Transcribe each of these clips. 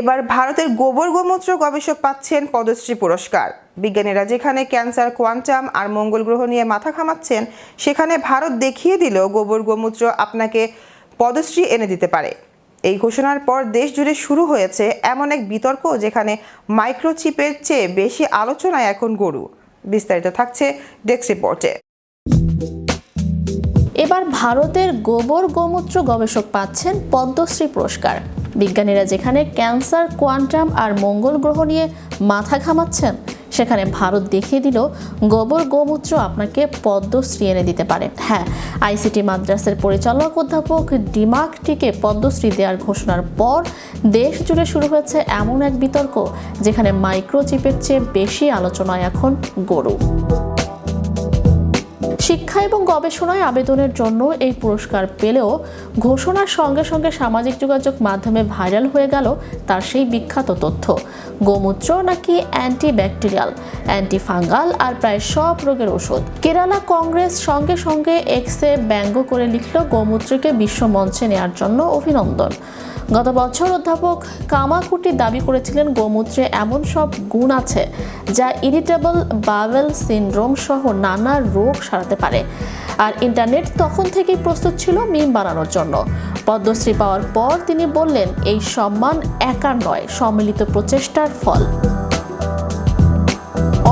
এবার ভারতের গোবর গোমূত্র গবেষক পাচ্ছেন পদ্মশ্রী পুরস্কার। বিজ্ঞানীরা যেখানে ক্যান্সার, কোয়ান্টাম আর মঙ্গল গ্রহ নিয়ে মাথা ঘামাচ্ছেন, সেখানে ভারত দেখিয়ে দিল গোবর গোমূত্র আপনাকে পদ্মশ্রী এনে দিতে পারে। এই ঘোষণার পর দেশ জুড়ে শুরু হয়েছে এমন এক বিতর্ক যেখানে মাইক্রোচিপের চেয়ে বেশি আলোচনায় এখন গরু। বিস্তারিত থাকছে ডেস্ক রিপোর্টে। এবার ভারতের গোবর গোমূত্র গবেষক পাচ্ছেন পদ্মশ্রী পুরস্কার। বিজ্ঞানীরা যেখানে ক্যান্সার, কোয়ান্টাম আর মঙ্গল গ্রহ নিয়ে মাথা ঘামাচ্ছেন, সেখানে ভারত দেখিয়ে দিল গোবর গোমূত্র আপনাকে পদ্মশ্রী এনে দিতে পারে। হ্যাঁ, আইসিটি মাদ্রাসের পরিচালক অধ্যাপক ডিমাকটিকে পদ্মশ্রী দেওয়ার ঘোষণার পর দেশ জুড়ে শুরু হয়েছে এমন এক বিতর্ক যেখানে মাইক্রোচিপের চেয়ে বেশি আলোচনায় এখন গরু। শিক্ষা এবং গবেষণায় আবেদনের জন্য এই পুরস্কার পেলেও ঘোষণার সঙ্গে সঙ্গে সামাজিক যোগাযোগ মাধ্যমে ভাইরাল হয়ে গেল তার সেই বিখ্যাত তথ্য। গোমূত্র নাকি অ্যান্টিব্যাকটেরিয়াল, অ্যান্টিফাঙ্গাল আর প্রায় সব রোগের ওষুধ। কেরালা কংগ্রেস সঙ্গে সঙ্গে এক্সে ব্যঙ্গ করে লিখল, গোমূত্রকে বিশ্ব মঞ্চে নেওয়ার জন্য অভিনন্দন। গত বছর অধ্যাপক কামাকুটি দাবি করেছিলেন গোমূত্রে এমন সব গুণ আছে যা ইরিটেবল বাওয়েল সিনড্রোম সহ নানা রোগ সারাতে পারে। আর ইন্টারনেট তখন থেকেই প্রস্তুত ছিল মিম বানানোর জন্য। পদ্মশ্রী পাওয়ার পর তিনি বললেন, এই সম্মান একার নয়, সম্মিলিত প্রচেষ্টার ফল।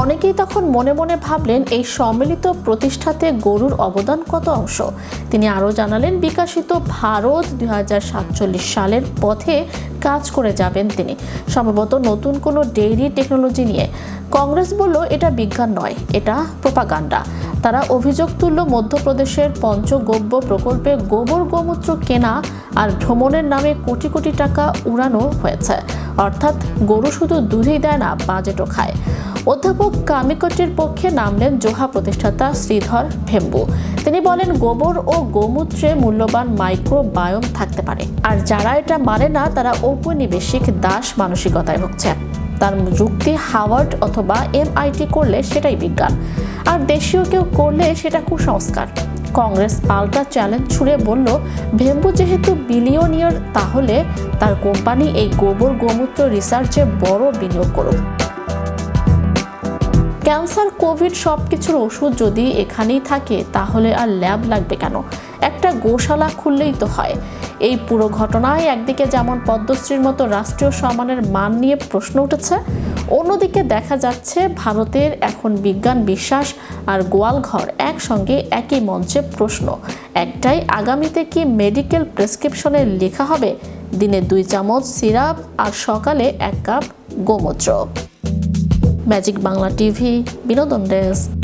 অনেকেই তখন মনে মনে ভাবলেন, এই সম্মিলিত প্রতিষ্ঠাতে গরুর অবদান কত অংশ। তিনি আরও জানালেন, বিকশিত ভারত 2047 সালের পথে কাজ করে যাবেন তিনি, সম্ভবত নতুন কোনো ডেইরি টেকনোলজি নিয়ে। কংগ্রেস বলল, এটা বিজ্ঞান নয়, এটা প্রোপাগান্ডা। তারা অভিযোগ তুলল, মধ্যপ্রদেশের পঞ্চগব্য প্রকল্পে গোবর গোমূত্র কেনা আর ভ্রমণের নামে কোটি কোটি টাকা উড়ানো হয়েছে। অর্থাৎ গরু শুধু দুধই দেয় না, বাজেটও খায়। অধ্যাপক কামিকটির পক্ষে নামলেন জোহা প্রতিষ্ঠাতা শ্রীধর ভেম্বু। তিনি বলেন, গোবর ও গোমূত্রে মূল্যবান মাইক্রোবায়োম থাকতে পারে, আর যারা এটা মানে না তারা ঔপনিবেশিক দাস মানসিকতায় ভুগছে। তার যুক্তি, হাওয়ার্ড অথবা MIT করলে সেটাই বিজ্ঞান, আর দেশীয় কেউ করলে সেটা কুসংস্কার। কংগ্রেস পাল্টা চ্যালেঞ্জ ছুড়ে বলল, ভেম্বু যেহেতু বিলিয়নিয়ার, তাহলে তার কোম্পানি এই গোবর গোমূত্র রিসার্চে বড় বিনিয়োগ করুক। ক্যান্সার, কোভিড সবকিছুর ওষুধ যদি এখানেই থাকে, তাহলে আর ল্যাব লাগবে কেন? একটা গোশালা খুললেই তো হয়। এই পুরো ঘটনায় একদিকে যেমন পদ্মশ্রীর মতো রাষ্ট্রীয় সম্মানের মান নিয়ে প্রশ্ন উঠেছে, অন্যদিকে দেখা যাচ্ছে ভারতের এখন বিজ্ঞান, বিশ্বাস আর গোয়ালঘর একসঙ্গে একই মঞ্চে প্রশ্ন একটাই, আগামীতে কি মেডিকেল প্রেসক্রিপশনে লেখা হবে দিনে 2 চামচ সিরাপ আর সকালে 1 কাপ গোমূত্র? ম্যাজিক বাংলা টিভি, বিনোদন ডেস্ক।